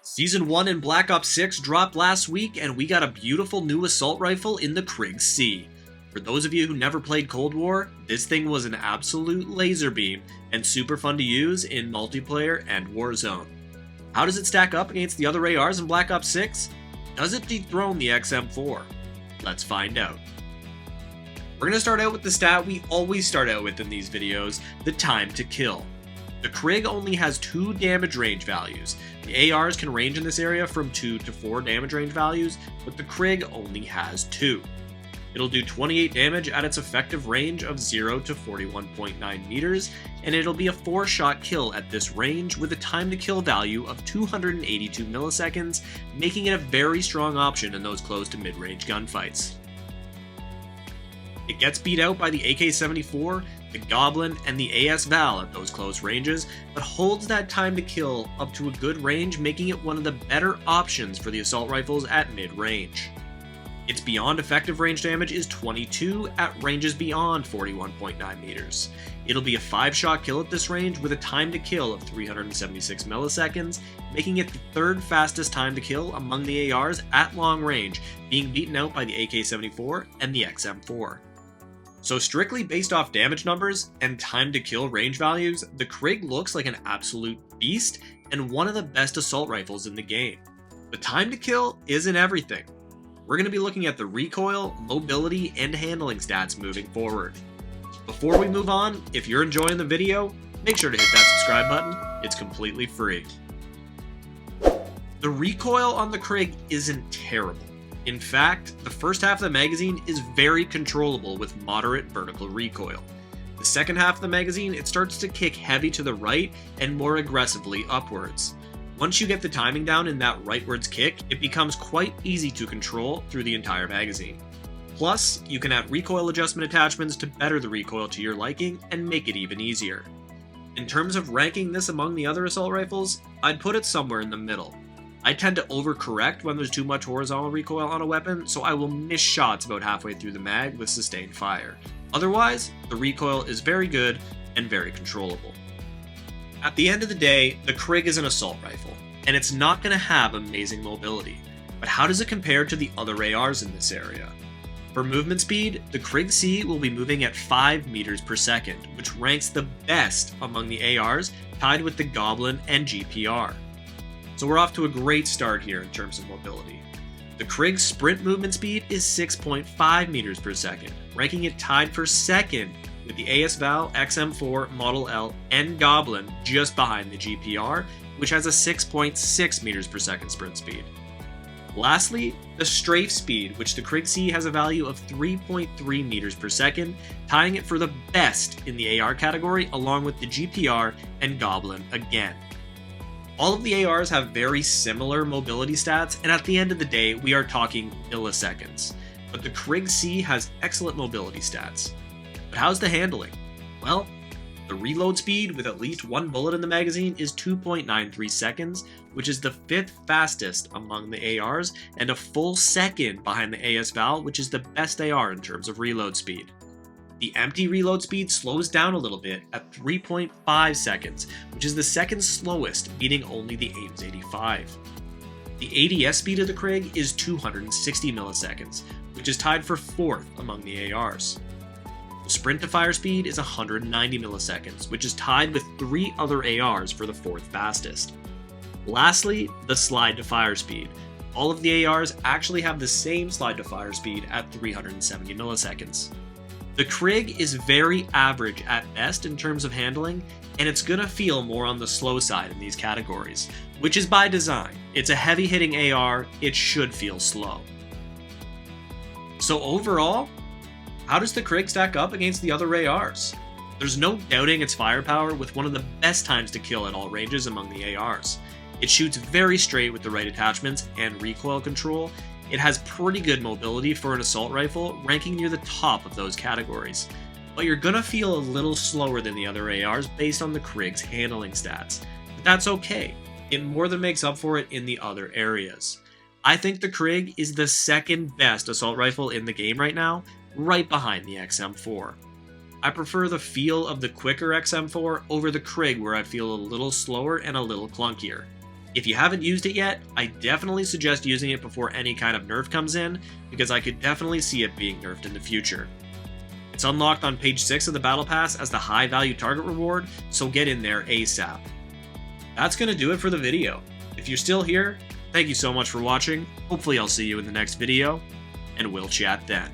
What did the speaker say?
Season 1 in Black Ops 6 dropped last week, and we got a beautiful new assault rifle in the Krig C. For those of you who never played Cold War, this thing was an absolute laser beam and super fun to use in multiplayer and Warzone. How does it stack up against the other ARs in Black Ops 6? Does it dethrone the XM4? Let's find out. We're going to start out with the stat we always start out with in these videos, the time to kill. The Krig only has 2 damage range values. The ARs can range in this area from 2 to 4 damage range values, but the Krig only has 2. It'll do 28 damage at its effective range of 0 to 41.9 meters, and it'll be a 4-shot kill at this range with a time to kill value of 282 milliseconds, making it a very strong option in those close to mid-range gunfights. It gets beat out by the AK-74, the Goblin, and the AS-Val at those close ranges, but holds that time to kill up to a good range, making it one of the better options for the assault rifles at mid-range. Its beyond effective range damage is 22 at ranges beyond 41.9 meters. It'll be a 5-shot kill at this range with a time to kill of 376 milliseconds, making it the 3rd fastest time to kill among the ARs at long range, being beaten out by the AK-74 and the XM4. So strictly based off damage numbers and time to kill range values, the Krig looks like an absolute beast and one of the best assault rifles in the game. But time to kill isn't everything. We're going to be looking at the recoil, mobility, and handling stats moving forward. Before we move on, if you're enjoying the video, make sure to hit that subscribe button. It's completely free. The recoil on the Krig isn't terrible. In fact, the first half of the magazine is very controllable with moderate vertical recoil. The second half of the magazine, it starts to kick heavy to the right and more aggressively upwards. Once you get the timing down in that rightwards kick, it becomes quite easy to control through the entire magazine. Plus, you can add recoil adjustment attachments to better the recoil to your liking and make it even easier. In terms of ranking this among the other assault rifles, I'd put it somewhere in the middle. I tend to overcorrect when there's too much horizontal recoil on a weapon, so I will miss shots about halfway through the mag with sustained fire. Otherwise, the recoil is very good and very controllable. At the end of the day, the Krig is an assault rifle, and it's not going to have amazing mobility. But how does it compare to the other ARs in this area? For movement speed, the Krig C will be moving at 5 meters per second, which ranks the best among the ARs, tied with the Goblin and GPR. So we're off to a great start here in terms of mobility. The Krig's sprint movement speed is 6.5 meters per second, ranking it tied for second with the AS-Val, XM4, Model L, and Goblin just behind the GPR, which has a 6.6 meters per second sprint speed. Lastly, the strafe speed, which the Krig C has a value of 3.3 meters per second, tying it for the best in the AR category along with the GPR and Goblin again. All of the ARs have very similar mobility stats, and at the end of the day, we are talking milliseconds. But the Krig C has excellent mobility stats. But how's the handling? Well, the reload speed with at least 1 bullet in the magazine is 2.93 seconds, which is the 5th fastest among the ARs, and a full second behind the AS-Val, which is the best AR in terms of reload speed. The empty reload speed slows down a little bit at 3.5 seconds, which is the 2nd slowest, beating only the Ames 85. The ADS speed of the Krig is 260 milliseconds, which is tied for 4th among the ARs. The sprint to fire speed is 190 milliseconds, which is tied with 3 other ARs for the 4th fastest. Lastly, the slide to fire speed. All of the ARs actually have the same slide to fire speed at 370 milliseconds. The Krig is very average at best in terms of handling, and it's gonna feel more on the slow side in these categories, which is by design. It's a heavy-hitting AR, it should feel slow. So overall, how does the Krig stack up against the other ARs? There's no doubting its firepower with one of the best times to kill at all ranges among the ARs. It shoots very straight with the right attachments and recoil control. It has pretty good mobility for an assault rifle, ranking near the top of those categories. But you're gonna feel a little slower than the other ARs based on the Krig's handling stats. But that's okay. It more than makes up for it in the other areas. I think the Krig is the 2nd best assault rifle in the game right now, right behind the XM4. I prefer the feel of the quicker XM4 over the Krig, where I feel a little slower and a little clunkier. If you haven't used it yet, I definitely suggest using it before any kind of nerf comes in, because I could definitely see it being nerfed in the future. It's unlocked on page 6 of the Battle Pass as the high value target reward, so get in there ASAP. That's going to do it for the video. If you're still here, thank you so much for watching. Hopefully I'll see you in the next video, and we'll chat then.